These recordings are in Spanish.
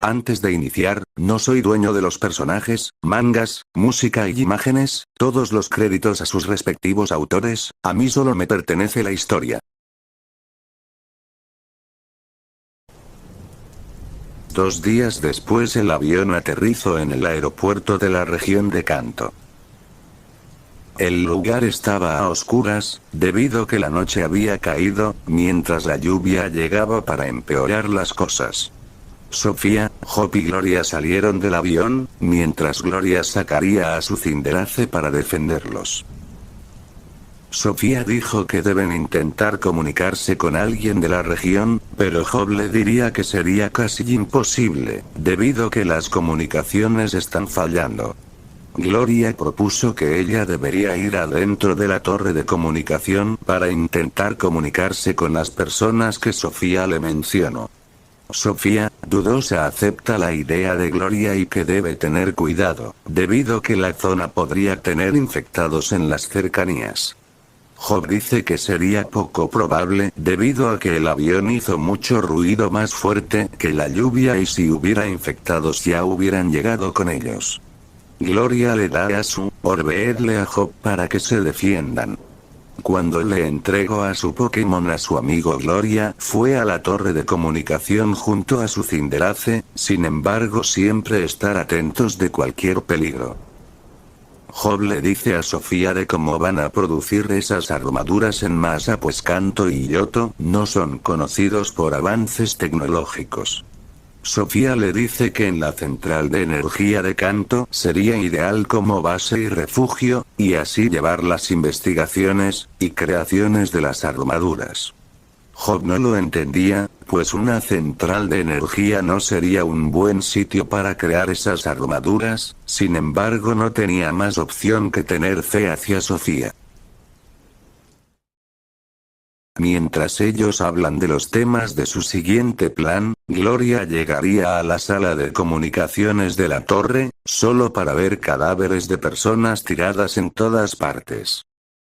Antes de iniciar, no soy dueño de los personajes, mangas, música y imágenes, todos los créditos a sus respectivos autores, a mí solo me pertenece la historia. 2 días después el avión aterrizó en el aeropuerto de la región de Kanto. El lugar estaba a oscuras, debido a que la noche había caído, mientras la lluvia llegaba para empeorar las cosas. Sofía, Hope y Gloria salieron del avión, mientras Gloria sacaría a su Cinderace para defenderlos. Sofía dijo que deben intentar comunicarse con alguien de la región, pero Hope le diría que sería casi imposible, debido a que las comunicaciones están fallando. Gloria propuso que ella debería ir adentro de la torre de comunicación para intentar comunicarse con las personas que Sofía le mencionó. Sofía, dudosa, acepta la idea de Gloria y que debe tener cuidado, debido a que la zona podría tener infectados en las cercanías. Job dice que sería poco probable, debido a que el avión hizo mucho ruido más fuerte que la lluvia y si hubiera infectados ya hubieran llegado con ellos. Gloria le da a su Orbeedle a Job para que se defiendan. Cuando le entregó a su Pokémon a su amigo Gloria, fue a la torre de comunicación junto a su Cinderace, sin embargo siempre estar atentos de cualquier peligro. Job le dice a Sofía de cómo van a producir esas armaduras en masa pues Kanto y Yoto no son conocidos por avances tecnológicos. Sofía le dice que en la central de energía de Kanto sería ideal como base y refugio, y así llevar las investigaciones y creaciones de las armaduras. Job no lo entendía, pues una central de energía no sería un buen sitio para crear esas armaduras, sin embargo no tenía más opción que tener fe hacia Sofía. Mientras ellos hablan de los temas de su siguiente plan, Gloria llegaría a la sala de comunicaciones de la torre, solo para ver cadáveres de personas tiradas en todas partes.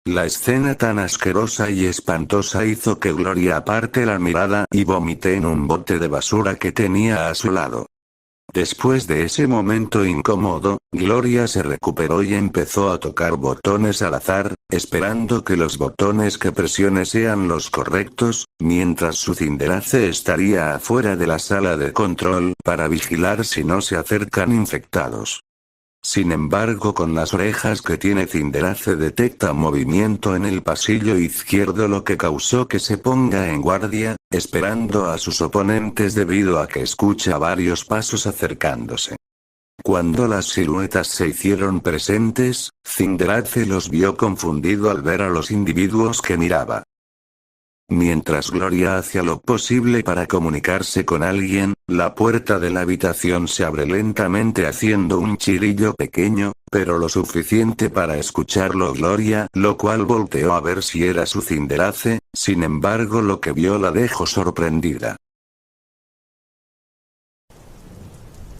La escena tan asquerosa y espantosa hizo que Gloria aparte la mirada y vomite en un bote de basura que tenía a su lado. Después de ese momento incómodo, Gloria se recuperó y empezó a tocar botones al azar, esperando que los botones que presione sean los correctos, mientras su Cinderace estaría afuera de la sala de control para vigilar si no se acercan infectados. Sin embargo, con las orejas que tiene Cinderace detecta movimiento en el pasillo izquierdo, lo que causó que se ponga en guardia, esperando a sus oponentes debido a que escucha varios pasos acercándose. Cuando las siluetas se hicieron presentes, Cinderace los vio confundido al ver a los individuos que miraba. Mientras Gloria hacía lo posible para comunicarse con alguien, la puerta de la habitación se abre lentamente haciendo un chirillo pequeño, pero lo suficiente para escucharlo Gloria, lo cual volteó a ver si era su Cinderace, sin embargo lo que vio la dejó sorprendida.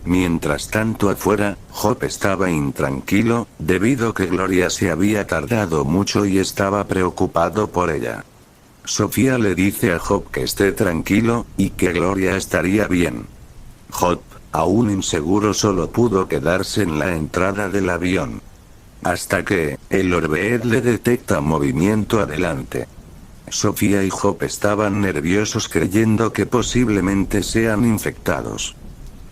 Mientras tanto afuera, Job estaba intranquilo, debido a que Gloria se había tardado mucho y estaba preocupado por ella. Sofía le dice a Job que esté tranquilo, y que Gloria estaría bien. Job, aún inseguro, solo pudo quedarse en la entrada del avión. Hasta que, el Orbeed le detecta movimiento adelante. Sofía y Job estaban nerviosos creyendo que posiblemente sean infectados.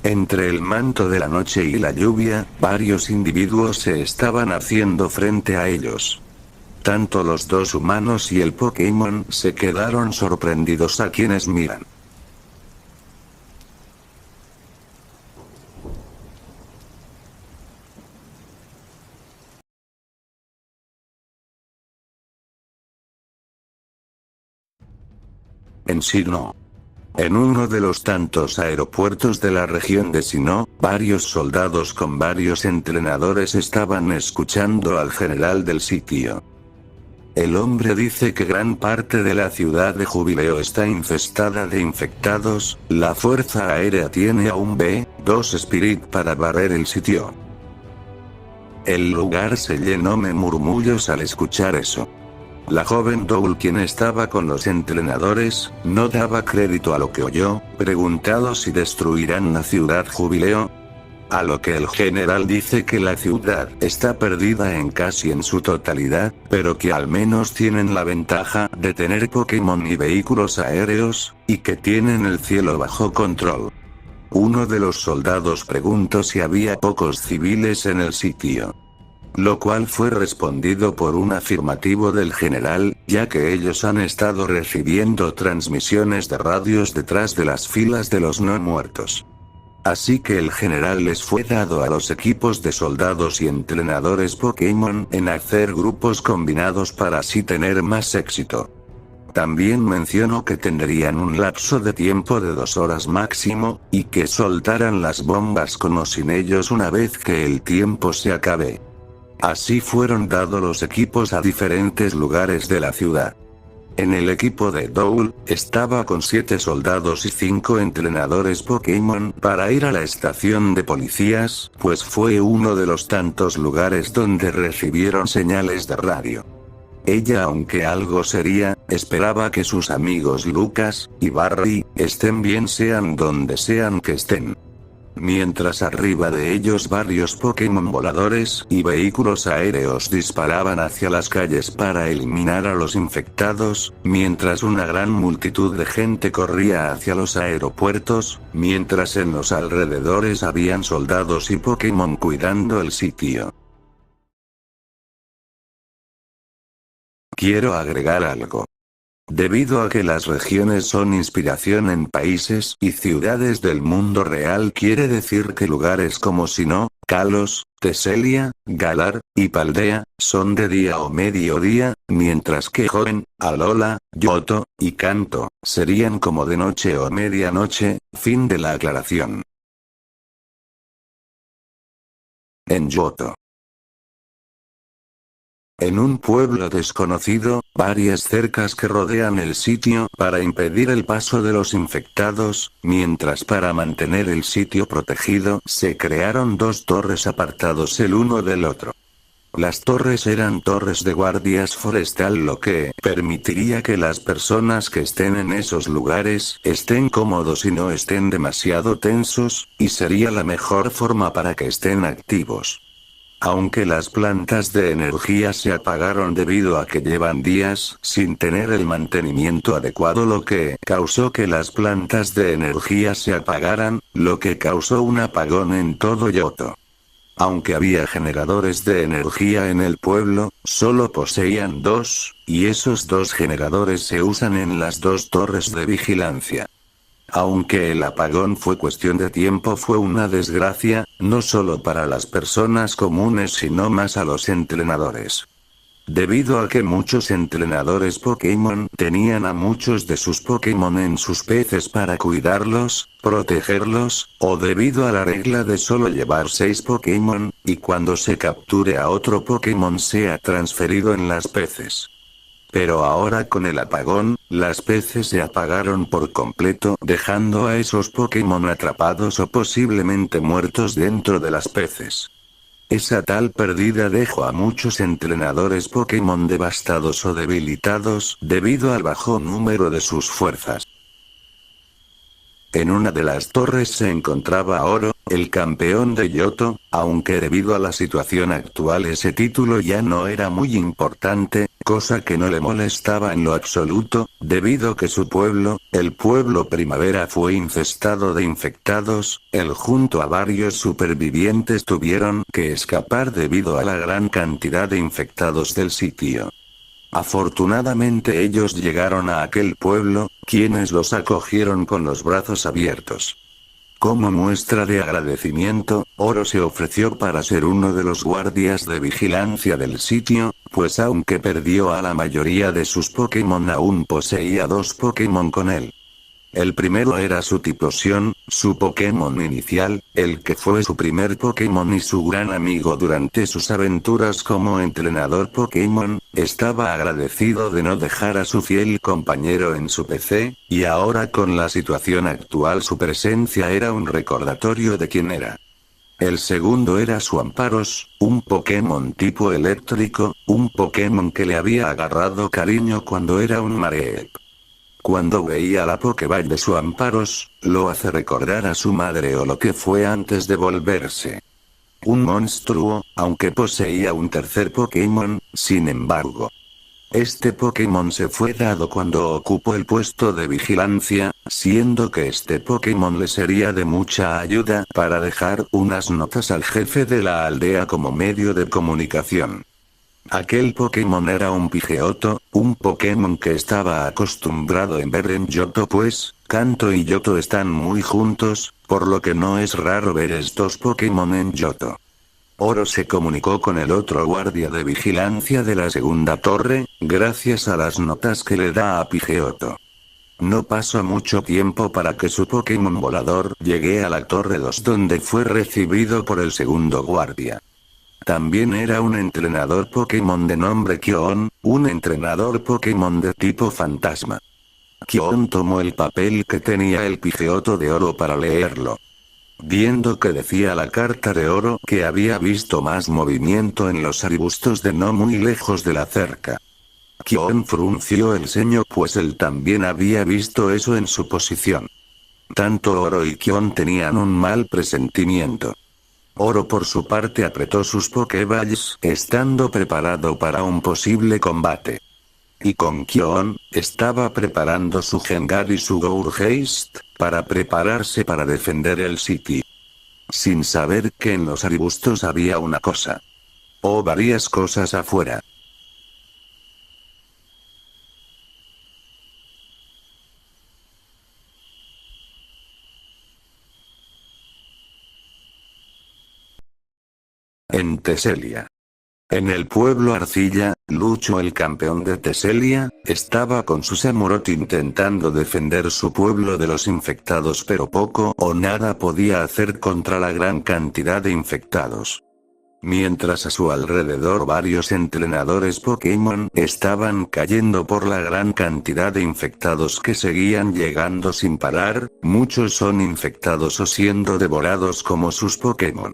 Entre el manto de la noche y la lluvia, varios individuos se estaban haciendo frente a ellos. Tanto los dos humanos y el Pokémon se quedaron sorprendidos a quienes miran. En Sinnoh. En uno de los tantos aeropuertos de la región de Sinnoh, varios soldados con varios entrenadores estaban escuchando al general del sitio. El hombre dice que gran parte de la ciudad de Jubileo está infestada de infectados, la Fuerza Aérea tiene a un B-2 Spirit para barrer el sitio. El lugar se llenó de murmullos al escuchar eso. La joven Dowl, quien estaba con los entrenadores, no daba crédito a lo que oyó, preguntado si destruirán la ciudad Jubileo. A lo que el general dice que la ciudad está perdida en casi en su totalidad, pero que al menos tienen la ventaja de tener Pokémon y vehículos aéreos, y que tienen el cielo bajo control. Uno de los soldados preguntó si había pocos civiles en el sitio. Lo cual fue respondido por un afirmativo del general, ya que ellos han estado recibiendo transmisiones de radios detrás de las filas de los no muertos. Así que el general les fue dado a los equipos de soldados y entrenadores Pokémon en hacer grupos combinados para así tener más éxito. También mencionó que tendrían un lapso de tiempo de 2 horas máximo, y que soltaran las bombas con o sin ellos una vez que el tiempo se acabe. Así fueron dados los equipos a diferentes lugares de la ciudad. En el equipo de Dowl, estaba con 7 soldados y 5 entrenadores Pokémon para ir a la estación de policías, pues fue uno de los tantos lugares donde recibieron señales de radio. Ella, aunque algo seria, esperaba que sus amigos Lucas y Barry estén bien sean donde sean que estén. Mientras arriba de ellos varios Pokémon voladores y vehículos aéreos disparaban hacia las calles para eliminar a los infectados, mientras una gran multitud de gente corría hacia los aeropuertos, mientras en los alrededores habían soldados y Pokémon cuidando el sitio. Quiero agregar algo. Debido a que las regiones son inspiración en países y ciudades del mundo real, quiere decir que lugares como Sinnoh, Kalos, Teselia, Galar y Paldea son de día o mediodía, mientras que Hoenn, Alola, Johto y Kanto serían como de noche o medianoche. Fin de la aclaración. En Johto. En un pueblo desconocido, varias cercas que rodean el sitio para impedir el paso de los infectados, mientras para mantener el sitio protegido se crearon 2 torres apartados el uno del otro. Las torres eran torres de guardias forestal, lo que permitiría que las personas que estén en esos lugares estén cómodos y no estén demasiado tensos, y sería la mejor forma para que estén activos. Aunque las plantas de energía se apagaron debido a que llevan días sin tener el mantenimiento adecuado, lo que causó que las plantas de energía se apagaran, lo que causó un apagón en todo Johto. Aunque había generadores de energía en el pueblo, solo poseían 2, y esos 2 generadores se usan en las 2 torres de vigilancia. Aunque el apagón fue cuestión de tiempo, fue una desgracia, no solo para las personas comunes sino más a los entrenadores. Debido a que muchos entrenadores Pokémon tenían a muchos de sus Pokémon en sus peces para cuidarlos, protegerlos, o debido a la regla de solo llevar 6 Pokémon, y cuando se capture a otro Pokémon sea transferido en las peces. Pero ahora con el apagón, las peces se apagaron por completo, dejando a esos Pokémon atrapados o posiblemente muertos dentro de las peces. Esa tal pérdida dejó a muchos entrenadores Pokémon devastados o debilitados debido al bajo número de sus fuerzas. En una de las torres se encontraba Oro, el campeón de Johto, aunque debido a la situación actual ese título ya no era muy importante, cosa que no le molestaba en lo absoluto, debido a que su pueblo, el pueblo Primavera, fue infestado de infectados. Él junto a varios supervivientes tuvieron que escapar debido a la gran cantidad de infectados del sitio. Afortunadamente ellos llegaron a aquel pueblo, quienes los acogieron con los brazos abiertos. Como muestra de agradecimiento, Oro se ofreció para ser uno de los guardias de vigilancia del sitio, pues aunque perdió a la mayoría de sus Pokémon aún poseía 2 Pokémon con él. El primero era su Typhlosion, su Pokémon inicial, el que fue su primer Pokémon y su gran amigo durante sus aventuras como entrenador Pokémon. Estaba agradecido de no dejar a su fiel compañero en su PC, y ahora con la situación actual su presencia era un recordatorio de quién era. El segundo era Swamparos, un Pokémon tipo eléctrico, un Pokémon que le había agarrado cariño cuando era un Mareep. Cuando veía la Pokéball de Swamparos, lo hace recordar a su madre o lo que fue antes de volverse un monstruo, aunque poseía un tercer Pokémon, sin embargo. Este Pokémon se fue dado cuando ocupó el puesto de vigilancia, siendo que este Pokémon le sería de mucha ayuda para dejar unas notas al jefe de la aldea como medio de comunicación. Aquel Pokémon era un Pidgeotto, un Pokémon que estaba acostumbrado en ver en Johto pues, Kanto y Johto están muy juntos, por lo que no es raro ver estos Pokémon en Johto. Oro se comunicó con el otro guardia de vigilancia de la segunda torre, gracias a las notas que le da a Pidgeotto. No pasó mucho tiempo para que su Pokémon volador llegue a la torre 2 donde fue recibido por el segundo guardia. También era un entrenador Pokémon de nombre Kion, un entrenador Pokémon de tipo fantasma. Kion tomó el papel que tenía el Pidgeotto de oro para leerlo. Viendo que decía la carta de oro que había visto más movimiento en los arbustos de no muy lejos de la cerca. Kion frunció el ceño pues él también había visto eso en su posición. Tanto Oro y Kion tenían un mal presentimiento. Oro por su parte apretó sus Pokéballs, estando preparado para un posible combate. Y con Kion, estaba preparando su Gengar y su Gourgeist, para prepararse para defender el sitio. Sin saber que en los arbustos había una cosa. O varias cosas afuera. En Teselia. En el pueblo Arcilla, Lucho el campeón de Teselia, estaba con su Samurott intentando defender su pueblo de los infectados pero poco o nada podía hacer contra la gran cantidad de infectados. Mientras a su alrededor varios entrenadores Pokémon estaban cayendo por la gran cantidad de infectados que seguían llegando sin parar, muchos son infectados o siendo devorados como sus Pokémon.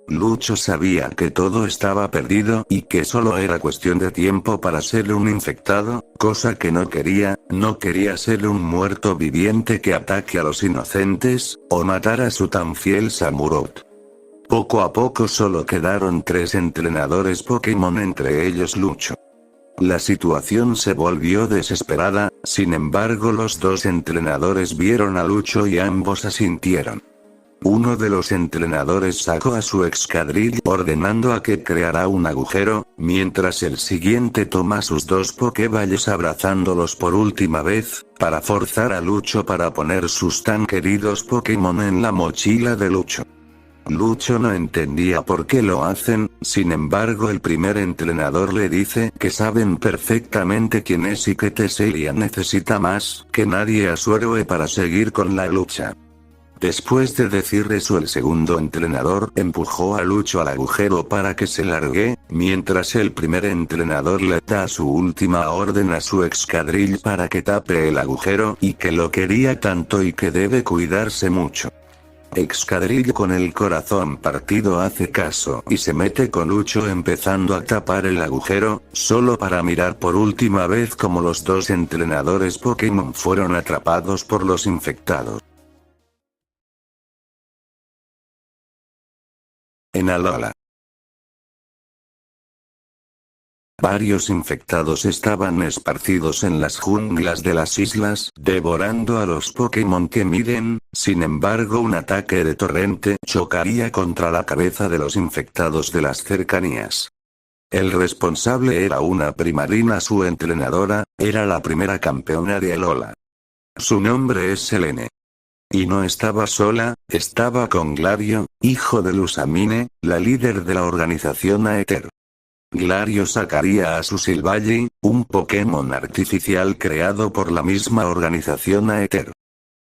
Lucho sabía que todo estaba perdido y que solo era cuestión de tiempo para ser un infectado, cosa que no quería ser un muerto viviente que ataque a los inocentes, o matar a su tan fiel Samurott. Poco a poco solo quedaron 3 entrenadores Pokémon entre ellos Lucho. La situación se volvió desesperada, sin embargo los 2 entrenadores vieron a Lucho y ambos asintieron. Uno de los entrenadores sacó a su escuadrilla ordenando a que creara un agujero, mientras el siguiente toma sus 2 Pokéballs abrazándolos por última vez, para forzar a Lucho para poner sus tan queridos Pokémon en la mochila de Lucho. Lucho no entendía por qué lo hacen, sin embargo el primer entrenador le dice que saben perfectamente quién es y que Teselia necesita más que nadie a su héroe para seguir con la lucha. Después de decir eso el segundo entrenador empujó a Lucho al agujero para que se largue, mientras el primer entrenador le da su última orden a su escuadrilla para que tape el agujero y que lo quería tanto y que debe cuidarse mucho. Escuadrilla con el corazón partido hace caso y se mete con Lucho empezando a tapar el agujero, solo para mirar por última vez como los 2 entrenadores Pokémon fueron atrapados por los infectados. En Alola. Varios infectados estaban esparcidos en las junglas de las islas, devorando a los Pokémon que miren, sin embargo un ataque de torrente chocaría contra la cabeza de los infectados de las cercanías. El responsable era una Primarina, su entrenadora, era la primera campeona de Alola. Su nombre es Selene. Y no estaba sola, estaba con Glario, hijo de Lusamine, la líder de la organización Aether. Glario sacaría a su Silvally, un Pokémon artificial creado por la misma organización Aether.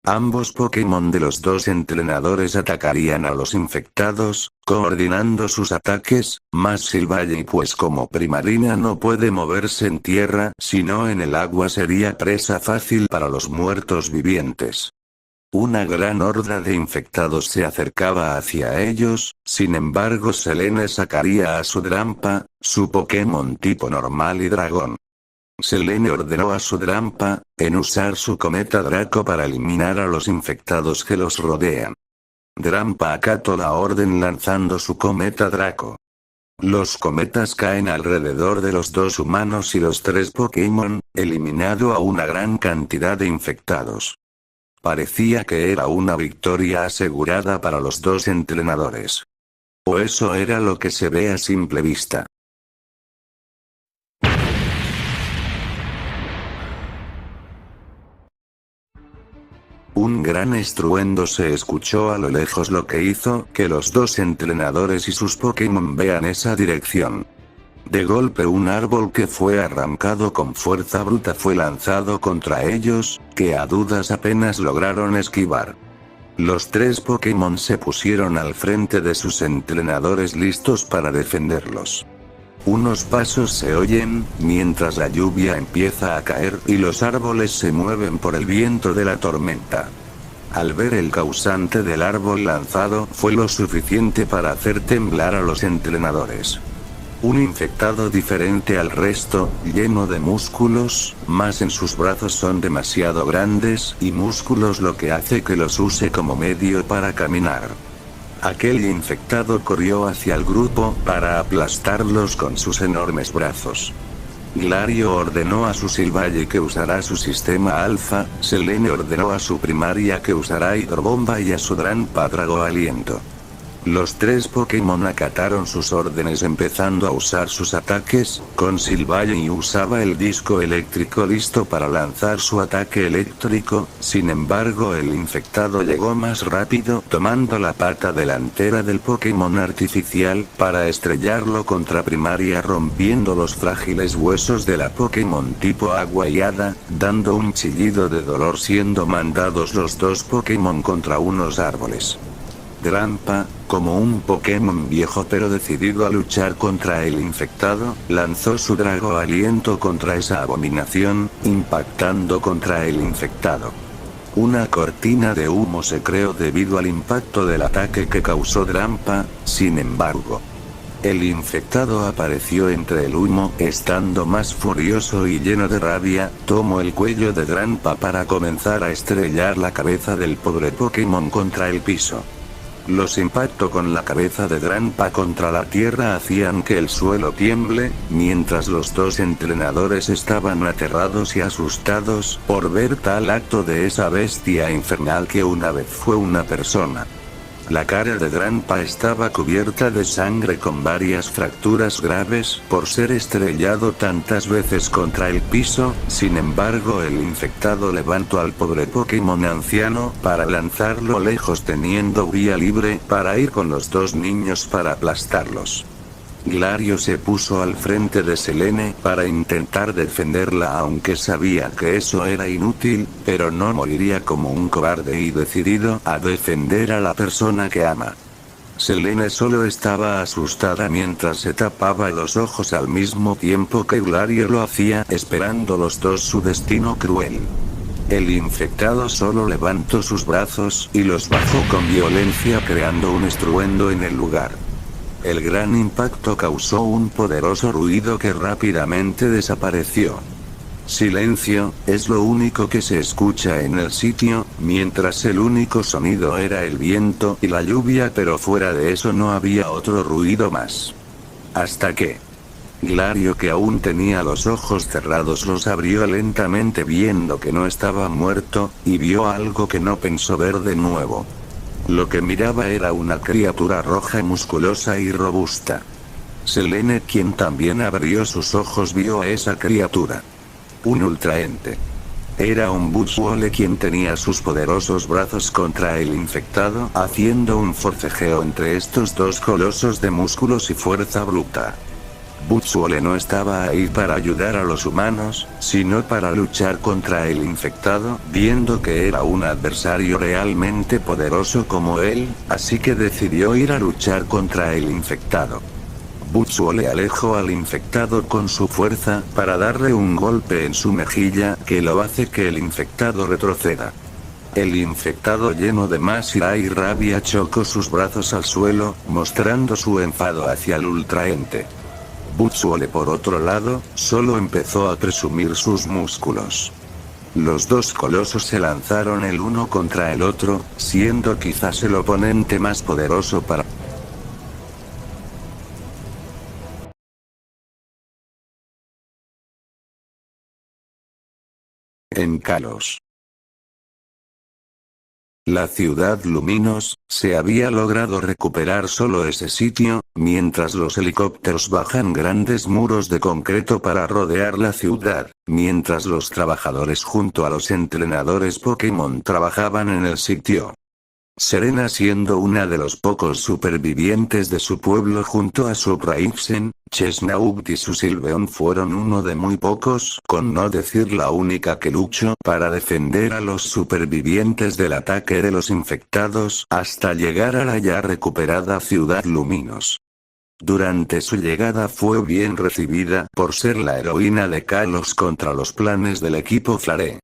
Ambos Pokémon de los 2 entrenadores atacarían a los infectados, coordinando sus ataques, más Silvally pues como Primarina no puede moverse en tierra, sino en el agua sería presa fácil para los muertos vivientes. Una gran horda de infectados se acercaba hacia ellos, sin embargo Selene sacaría a su Drampa, su Pokémon tipo normal y dragón. Selene ordenó a su Drampa, en usar su cometa Draco para eliminar a los infectados que los rodean. Drampa acató la orden lanzando su cometa Draco. Los cometas caen alrededor de los dos humanos y los tres Pokémon, eliminando a una gran cantidad de infectados. Parecía que era una victoria asegurada para los dos entrenadores. O eso era lo que se ve a simple vista. Un gran estruendo se escuchó a lo lejos, lo que hizo que los dos entrenadores y sus Pokémon vean esa dirección. De golpe un árbol que fue arrancado con fuerza bruta fue lanzado contra ellos, que a dudas apenas lograron esquivar. Los tres Pokémon se pusieron al frente de sus entrenadores listos para defenderlos. Unos pasos se oyen, mientras la lluvia empieza a caer y los árboles se mueven por el viento de la tormenta. Al ver el causante del árbol lanzado fue lo suficiente para hacer temblar a los entrenadores. Un infectado diferente al resto, lleno de músculos, más en sus brazos son demasiado grandes y músculos, lo que hace que los use como medio para caminar. Aquel infectado corrió hacia el grupo para aplastarlos con sus enormes brazos. Glario ordenó a su Silvalle que usará su sistema alfa, Selene ordenó a su primaria que usará hidrobomba y a su Drampa Drago Aliento. Los tres Pokémon acataron sus órdenes empezando a usar sus ataques, con Silvalle y usaba el disco eléctrico listo para lanzar su ataque eléctrico, sin embargo el infectado llegó más rápido tomando la pata delantera del Pokémon artificial para estrellarlo contra primaria rompiendo los frágiles huesos de la Pokémon tipo agua y hada, dando un chillido de dolor siendo mandados los dos Pokémon contra unos árboles. Drampa, como un Pokémon viejo pero decidido a luchar contra el infectado, lanzó su Drago Aliento contra esa abominación, impactando contra el infectado. Una cortina de humo se creó debido al impacto del ataque que causó Drampa, sin embargo. El infectado apareció entre el humo, estando más furioso y lleno de rabia, tomó el cuello de Drampa para comenzar a estrellar la cabeza del pobre Pokémon contra el piso. Los impactos con la cabeza de Drampa contra la tierra hacían que el suelo tiemble, mientras los dos entrenadores estaban aterrados y asustados por ver tal acto de esa bestia infernal que una vez fue una persona. La cara de Drampa estaba cubierta de sangre con varias fracturas graves por ser estrellado tantas veces contra el piso, sin embargo el infectado levantó al pobre Pokémon anciano para lanzarlo lejos teniendo vía libre para ir con los dos niños para aplastarlos. Glario se puso al frente de Selene para intentar defenderla aunque sabía que eso era inútil, pero no moriría como un cobarde y decidido a defender a la persona que ama. Selene solo estaba asustada mientras se tapaba los ojos al mismo tiempo que Glario lo hacía esperando los dos su destino cruel. El infectado solo levantó sus brazos y los bajó con violencia creando un estruendo en el lugar. El gran impacto causó un poderoso ruido que rápidamente desapareció. Silencio, es lo único que se escucha en el sitio, mientras el único sonido era el viento y la lluvia, pero fuera de eso no había otro ruido más. Hasta que Glario, que aún tenía los ojos cerrados, los abrió lentamente viendo que no estaba muerto, y vio algo que no pensó ver de nuevo. Lo que miraba era una criatura roja musculosa y robusta. Selene, quien también abrió sus ojos, vio a esa criatura. Un ultraente. Era un Buzzwole quien tenía sus poderosos brazos contra el infectado, haciendo un forcejeo entre estos dos colosos de músculos y fuerza bruta. Buzzwole no estaba ahí para ayudar a los humanos, sino para luchar contra el infectado, viendo que era un adversario realmente poderoso como él, así que decidió ir a luchar contra el infectado. Buzzwole alejó al infectado con su fuerza para darle un golpe en su mejilla que lo hace que el infectado retroceda. El infectado lleno de más ira y rabia chocó sus brazos al suelo, mostrando su enfado hacia el ultraente. Butsuole por otro lado, solo empezó a presumir sus músculos. Los dos colosos se lanzaron el uno contra el otro, siendo quizás el oponente más poderoso para en Kalos. La ciudad Luminos, se había logrado recuperar solo ese sitio, mientras los helicópteros bajan grandes muros de concreto para rodear la ciudad, mientras los trabajadores junto a los entrenadores Pokémon trabajaban en el sitio. Serena, siendo una de los pocos supervivientes de su pueblo junto a Surprise, Chesnaught y su Sylveon fueron uno de muy pocos, con no decir la única que luchó para defender a los supervivientes del ataque de los infectados hasta llegar a la ya recuperada ciudad Luminos. Durante su llegada fue bien recibida por ser la heroína de Kalos contra los planes del equipo Flare.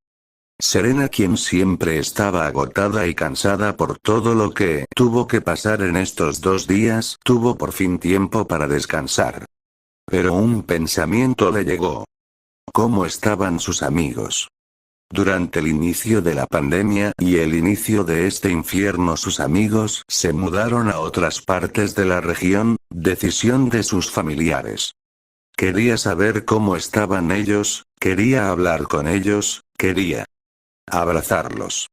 Serena, quien siempre estaba agotada y cansada por todo lo que tuvo que pasar en estos 2 días, tuvo por fin tiempo para descansar. Pero un pensamiento le llegó. ¿Cómo estaban sus amigos? Durante el inicio de la pandemia y el inicio de este infierno, sus amigos se mudaron a otras partes de la región, decisión de sus familiares. Quería saber cómo estaban ellos, quería hablar con ellos, quería abrazarlos.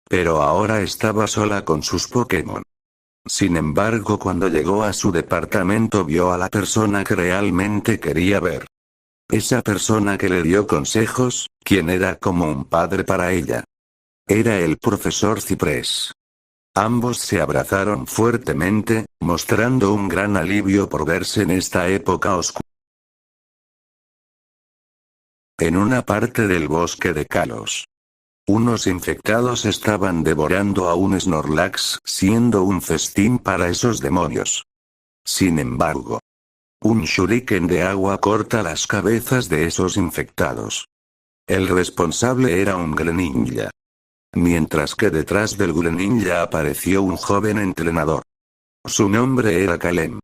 Pero ahora estaba sola con sus Pokémon. Sin embargo, cuando llegó a su departamento vio a la persona que realmente quería ver. Esa persona que le dio consejos, quien era como un padre para ella. Era el profesor Ciprés. Ambos se abrazaron fuertemente, mostrando un gran alivio por verse en esta época oscura. En una parte del bosque de Kalos, unos infectados estaban devorando a un Snorlax, siendo un festín para esos demonios. Sin embargo, un shuriken de agua corta las cabezas de esos infectados. El responsable era un Greninja. Mientras que detrás del Greninja apareció un joven entrenador. Su nombre era Kalem.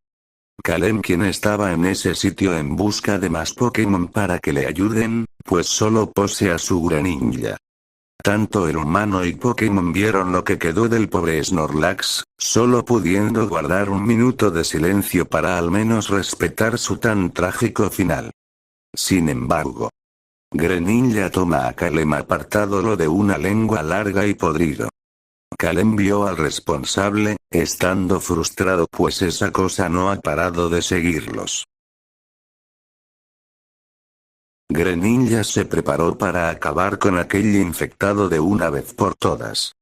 Kalem, quien estaba en ese sitio en busca de más Pokémon para que le ayuden, pues solo posee a su Greninja. Tanto el humano y Pokémon vieron lo que quedó del pobre Snorlax, solo pudiendo guardar un minuto de silencio para al menos respetar su tan trágico final. Sin embargo, Greninja toma a Kalem apartándolo de una lengua larga y podrido. Kalem vio al responsable, estando frustrado pues esa cosa no ha parado de seguirlos. Greninja se preparó para acabar con aquel infectado de una vez por todas.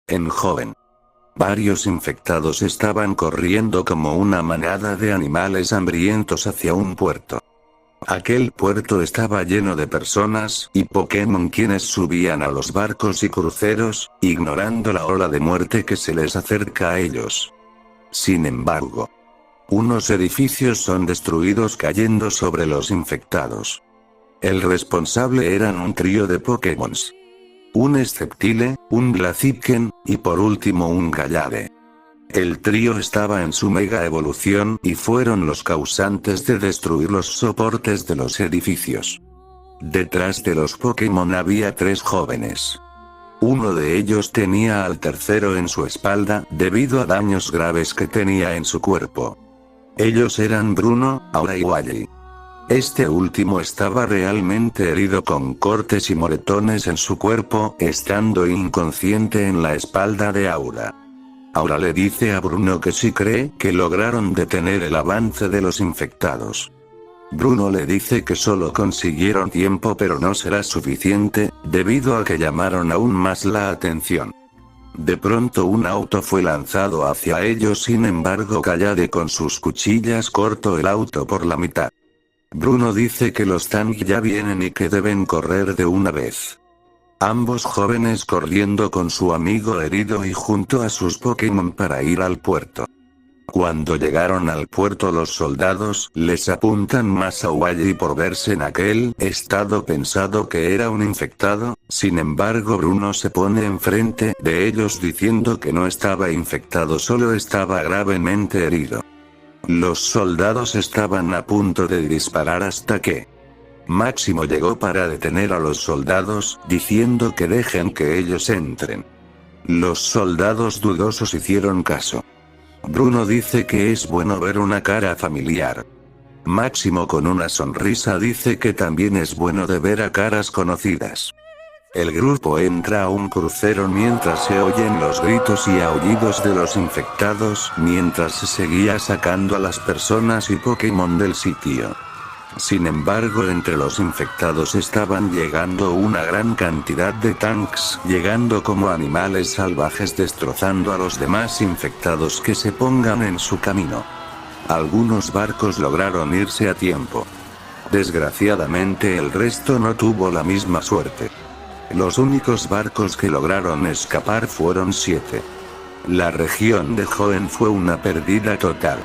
En Joven, varios infectados estaban corriendo como una manada de animales hambrientos hacia un puerto. Aquel puerto estaba lleno de personas y Pokémon quienes subían a los barcos y cruceros, ignorando la ola de muerte que se les acerca a ellos. Sin embargo, unos edificios son destruidos cayendo sobre los infectados. El responsable eran un trío de Pokémons. Un Sceptile, un Blaziken, y por último un Gallade. El trío estaba en su mega evolución y fueron los causantes de destruir los soportes de los edificios. Detrás de los Pokémon había 3 jóvenes. Uno de ellos tenía al tercero en su espalda debido a daños graves que tenía en su cuerpo. Ellos eran Bruno, Aura y Wally. Este último estaba realmente herido con cortes y moretones en su cuerpo, estando inconsciente en la espalda de Aura. Aura le dice a Bruno que sí cree que lograron detener el avance de los infectados. Bruno le dice que solo consiguieron tiempo pero no será suficiente, debido a que llamaron aún más la atención. De pronto un auto fue lanzado hacia ellos, sin embargo Gallade con sus cuchillas cortó el auto por la mitad. Bruno dice que los Tang ya vienen y que deben correr de una vez. Ambos jóvenes corriendo con su amigo herido y junto a sus Pokémon para ir al puerto. Cuando llegaron al puerto los soldados les apuntan más a Wally por verse en aquel estado pensado que era un infectado, sin embargo Bruno se pone enfrente de ellos diciendo que no estaba infectado, solo estaba gravemente herido. Los soldados estaban a punto de disparar hasta que Máximo llegó para detener a los soldados, diciendo que dejen que ellos entren. Los soldados dudosos hicieron caso. Bruno dice que es bueno ver una cara familiar. Máximo con una sonrisa dice que también es bueno de ver a caras conocidas. El grupo entra a un crucero mientras se oyen los gritos y aullidos de los infectados, mientras se seguía sacando a las personas y Pokémon del sitio. Sin embargo, entre los infectados estaban llegando una gran cantidad de tanks, llegando como animales salvajes destrozando a los demás infectados que se pongan en su camino. Algunos barcos lograron irse a tiempo. Desgraciadamente el resto no tuvo la misma suerte. Los únicos barcos que lograron escapar fueron 7. La región de Hoenn fue una pérdida total.